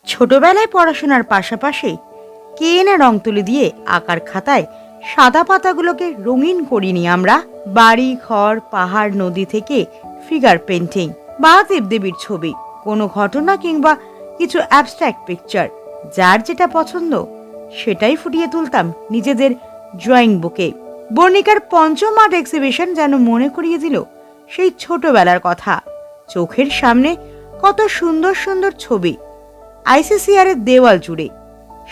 ছোটবেলায় পড়াশোনার পাশাপাশি কে এনে রং তুলি দিয়ে আঁকার খাতায় সাদা পাতাগুলোকে রঙিন করিনি আমরা। বাড়ি, ঘর, পাহাড়, নদী থেকে ফিগার পেন্টিং বা দেবদেবীর ছবি, কোনো ঘটনা কিংবা কিছু অ্যাবস্ট্রাক্ট পিকচার, যার যেটা পছন্দ সেটাই ফুটিয়ে তুলতাম নিজেদের ড্রয়িং বুকে। বর্ণিকার পঞ্চম আর্ট এক্সিবিশন যেন মনে করিয়ে দিল সেই ছোটবেলার কথা। চোখের সামনে কত সুন্দর সুন্দর ছবি আইসিসিআর এর দেওয়াল জুড়ে।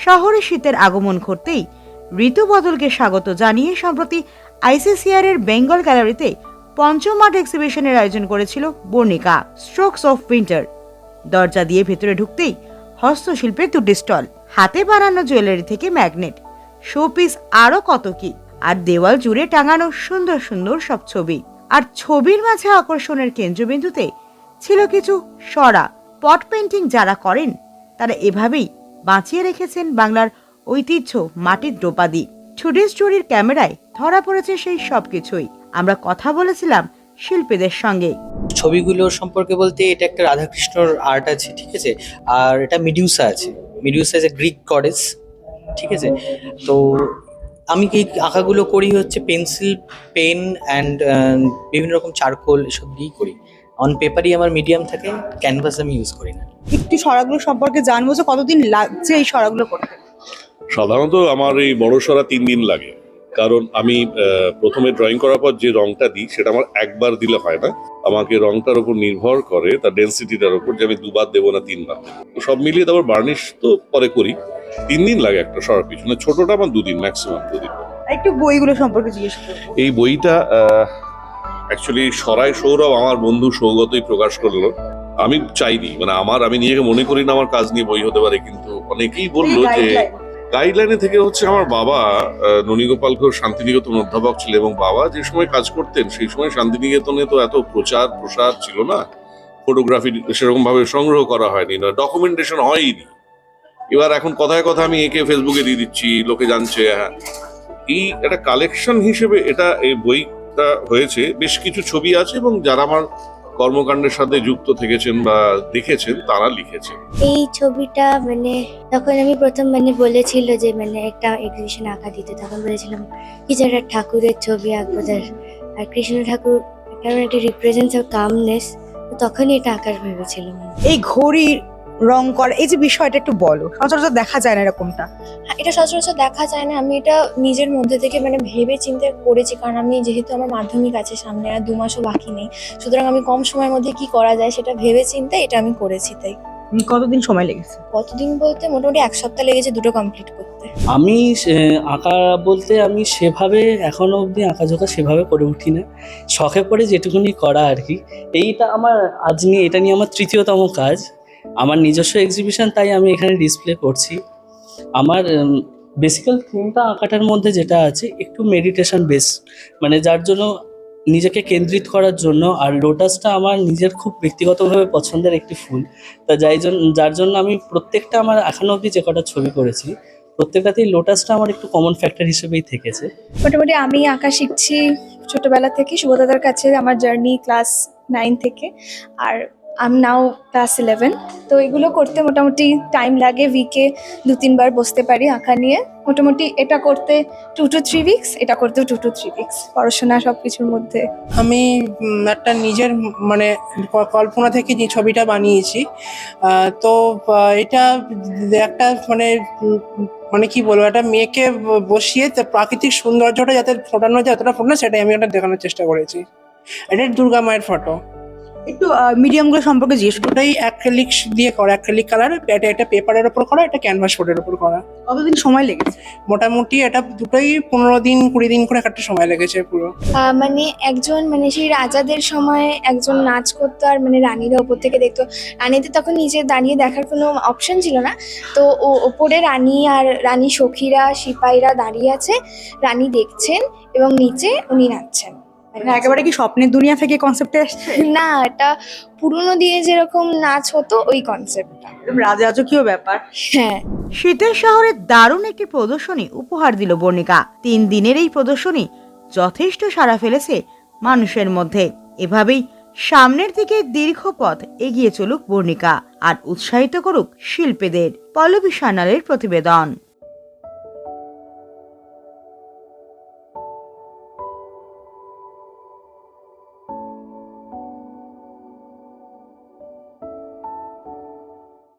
শহরে শীতের আগমন করতেই ঋতু বদলকে স্বাগত জানিয়ে সম্প্রতি আইসিসিআর এর বেঙ্গল গ্যালারিতে পঞ্চম আর্ট এক্সিবিশনের আয়োজন করেছিল বর্ণিকা, স্ট্রোকস অফ উইন্টার। দরজা দিয়ে ভেতরে ঢুকতেই হস্তশিল্পের দুটি স্টল, হাতে বানানো জুয়েলারি থেকে ম্যাগনেট, শোপিস, আরো কত কি। আর দেওয়াল জুড়ে টাঙানো সুন্দর সুন্দর সব ছবি। আর ছবির মাঝে আকর্ষণের কেন্দ্রবিন্দুতে ছিল কিছু সরা পট পেন্টিং। যারা করেন তারা এভাবেই বাঁচিয়ে রেখেছেন বাংলার ঐতিহ্য, মাটির দ্রৌপদী। ছুটির স্টোরির ক্যামেরায় ধরা পড়েছে সেই সবকিছুই। আমরা কথা বলেছিলাম শিল্পীদের সঙ্গে। ছবিগুলো সম্পর্কে বলতে এটা একটা রাধাকৃষ্ণর আর্ট আছে, ঠিক আছে, আর এটা মিডিউসা আছে। মিডিউসা ইজ এ গ্রিক গডেস, ঠিক আছে। তো আমি এই আঁকাগুলো করি হচ্ছে পেন্সিল, পেন অ্যান্ড বিভিন্ন রকম চারকোল এসব দিয়েই করি। অন পেপারই আমার মিডিয়াম থাকে, ক্যানভাস আমি ইউজ করি না। একটু সরাগুলো সম্পর্কে জানবো যে কতদিন লাগছে এই সরাগুলো করতে? সাধারণত আমার এই বড় সরা 3 দিন লাগে, কারণ আমি প্রথমে ড্রয়িং করার পর যে রংটা দিই সেটা আমার একবার দিলে হয় না। আমাকে রংটার উপর নির্ভর করে, তার ডেন্সিটিটার উপর, যে আমি 2বার দেবো না 3বার দেবো। তো সব মিলিয়ে তারপর বার্নিশ তো পরে করি। 3 দিন লাগে একটা সরার পিছনে, ছোটটা আমার 2 দিন, ম্যাক্সিমাম 2 দিন। একটু বইগুলো সম্পর্কে জিজ্ঞেস করবো। এই বইটা অ্যাকচুয়ালি সরাই সৌরভ আমার বন্ধু সৌগতই প্রকাশ করলো। আমি চাইনি, মানে আমি নিজেকে মনে করি না আমার কাজ নিয়ে বই হতে পারে, কিন্তু অনেকেই বললো যে গাইডলাইনে থেকে হচ্ছে। আমার বাবা ননীগোপাল ঘোষ শান্তিনিকেতন অধ্যাপক ছিলেন, এবং বাবা যে সময় কাজ করতেন সেই সময় শান্তিনিকেতনে তো এত প্রচার প্রসার ছিল না, ফটোগ্রাফি সেরকম ভাবে সংগ্রহ করা হয়নি, না ডকুমেন্টেশন হয়নি। এবার এখন কথায় কথা আমি একে ফেসবুকে দিয়ে দিচ্ছি, লোকে জানছে। হ্যাঁ, এই একটা কালেকশন হিসেবে এটা এই বইটা হয়েছে। বেশ কিছু ছবি আছে এবং যারা আমার কর্মকাণ্ডের সাথে যুক্ত থেকেছেন বা দেখেছেন তারা লিখেছেন। এই ছবিটা তখন আমি প্রথম বলেছিল যে একটা এক্সিবিশন আঁকা দিতে, তখন বলেছিলাম কিছু একটা ঠাকুরের ছবি আঁকবো, আর কৃষ্ণ ঠাকুর একটা রিপ্রেজেন্টস অফ কামনেস, তখনই এটা আঁকার ভেবেছিলাম। এই ঘড়ির রং করা, এই যে বিষয়টা একটু বলো। সচরাচর দেখা যায় না এরকমটা। হ্যাঁ, এটা সচরাচর দেখা যায় না। আমি এটা নিজের মধ্যে থেকে ভেবে চিন্তে করেছি, কারণ আমি যেহেতু আমার মাধ্যমিক আছে সামনে, আর 2 মাসও বাকি নেই, সুতরাং আমি কম সময়ের মধ্যে কি করা যায় সেটা ভেবে চিন্তে এটা আমি করেছি। তাই কতদিন সময় লেগেছে? কতদিন বলতে মোটামুটি 1 সপ্তাহ লেগেছে দুটো কমপ্লিট করতে। আমি আঁকা বলতে আমি সেভাবে এখনো অবধি আঁকাঝোঁকা সেভাবে করে উঠি না, শখে পড়ে যেটুকুনি করা আর কি। এইটা আমার এটা নিয়ে আমার 3য়তম কাজ, আমার নিজস্ব এক্সিবিশন, তাই আমি এখানে ডিসপ্লে করছি। আমার বেসিক্যাল থিমটা আঁকাটার মধ্যে যেটা আছে একটু মেডিটেশন বেস, যার জন্য নিজেকে কেন্দ্রিত করার জন্য। আর লোটাসটা আমার নিজের খুব ব্যক্তিগতভাবে পছন্দের একটি ফুল, তা যার জন্য আমি প্রত্যেকটা আমার এখনো অবধি যে কটা ছবি করেছি প্রত্যেকটাতেই লোটাসটা আমার একটু কমন ফ্যাক্টর হিসেবেই থেকেছে। মোটামুটি আমি আঁকা শিখছি ছোটবেলা থেকে, সুব্রতদার কাছে। আমার জার্নি ক্লাস 9 থেকে, আর আমি নাও ক্লাস 11। তো এগুলো করতে মোটামুটি টাইম লাগে, উইকে 2-3 বার বসতে পারি আঁকা নিয়ে। মোটামুটি এটা করতে 2 to 3 উইকস, এটা করতেও 2 to 3 উইকস, পড়াশোনা সব কিছুর মধ্যে। আমি একটা নিজের কল্পনা থেকে যে ছবিটা বানিয়েছি। তো এটা একটা কি বলবো, একটা মেয়েকে বসিয়ে প্রাকৃতিক সৌন্দর্যটা যাতে ফোটানো যায়, যতটা ফোটানো, সেটাই আমি একটা দেখানোর চেষ্টা করেছি। এটা দুর্গা মায়ের ফটো। একটু মিডিয়ামগুলো সম্পর্কে জিজ্ঞেস করো। ওটাই অ্যাক্রিলিক দিয়ে করা, অ্যাক্রিলিক কালার। এটা একটা পেপারের ওপর করা, এটা ক্যানভাস বোর্ডের ওপর করা। কতদিন সময় লেগেছে? মোটামুটি এটা দুটোই 15 দিন 20 দিন করে একটা সময় লেগেছে পুরো। একজন সেই রাজাদের সময় একজন নাচ করতো, আর রানীরা ওপর থেকে দেখতো। রানীতে তখন নিচে দাঁড়িয়ে দেখার কোনো অপশন ছিল না, তো ওপরে রানী আর রানী সখীরা, সিপাহীরা দাঁড়িয়ে আছে, রানী দেখছেন এবং নিচে উনি নাচছেন। একেবারে কি স্বপ্নের দুনিয়া থেকে কনসেপ্টে আসছে? না, এটা পুরনো দিয়ে যেরকম নাচ হতো ওই কনসেপ্টটা, রাজরাজকীয় ব্যাপার। হ্যাঁ। শীতের শহরে দারুণ একটি প্রদর্শনী উপহার দিল বর্ণিকা। 3 দিনের এই প্রদর্শনী যথেষ্ট সাড়া ফেলেছে মানুষের মধ্যে। এভাবেই সামনের দিকে দীর্ঘ পথ এগিয়ে চলুক বর্ণিকা আর উৎসাহিত করুক শিল্পীদের। পল্লবী সান্যালের প্রতিবেদন।